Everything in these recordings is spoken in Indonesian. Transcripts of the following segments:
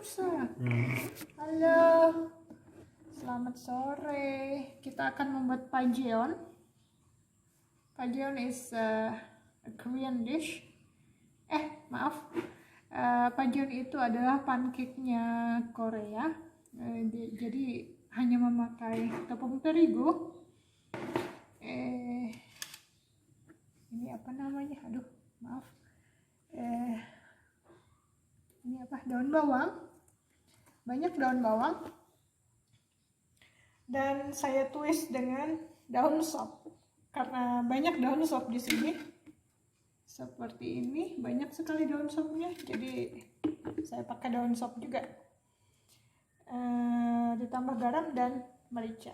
bisa. Halo, selamat sore. Kita akan membuat pajeon. Pajeon is a Korean dish. Maaf. Pajeon itu adalah pancake-nya Korea. Jadi hanya memakai tepung terigu. Ini apa namanya? Aduh, maaf. Ini apa? Daun bawang. Banyak daun bawang. Dan saya tumis dengan daun sop. Karena banyak daun sop di sini. Seperti ini, banyak sekali daun sopnya. Jadi saya pakai daun sop juga. Ditambah garam dan merica.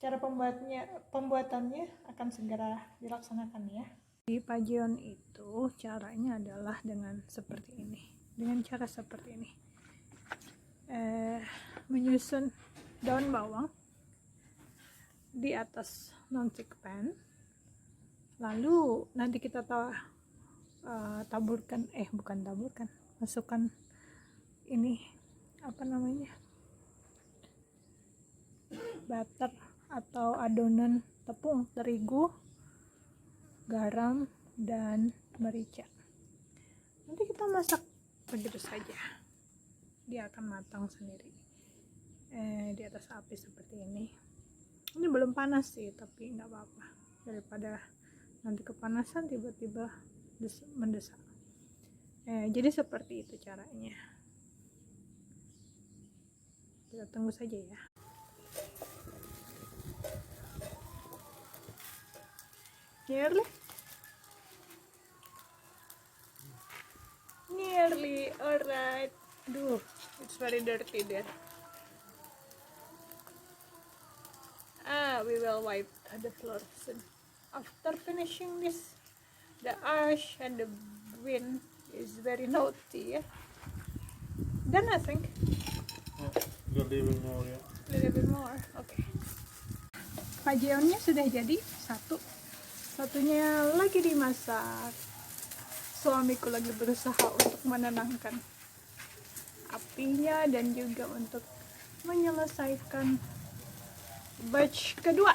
Cara pembuatannya akan segera dilaksanakan ya. Di pajeon itu caranya adalah dengan seperti ini. Dengan cara seperti ini. Menyusun daun bawang di atas non-stick pan. Lalu nanti kita masukkan ini apa namanya? Butter atau adonan tepung terigu, garam dan merica. Nanti kita masak begitu saja, dia akan matang sendiri di atas api seperti ini. Ini belum panas sih, tapi nggak apa-apa, daripada nanti kepanasan tiba-tiba mendesak. Jadi seperti itu caranya. Kita tunggu saja ya. Nearly, alright. Duh, it's very dirty there. We will wipe the floor soon. After finishing this, the ash and the wind is very naughty, yeah. Then I think. A little bit more, yeah. A little bit more, okay. Pajeonnya sudah jadi satunya lagi dimasak. Suamiku lagi berusaha untuk menenangkan apinya dan juga untuk menyelesaikan batch kedua.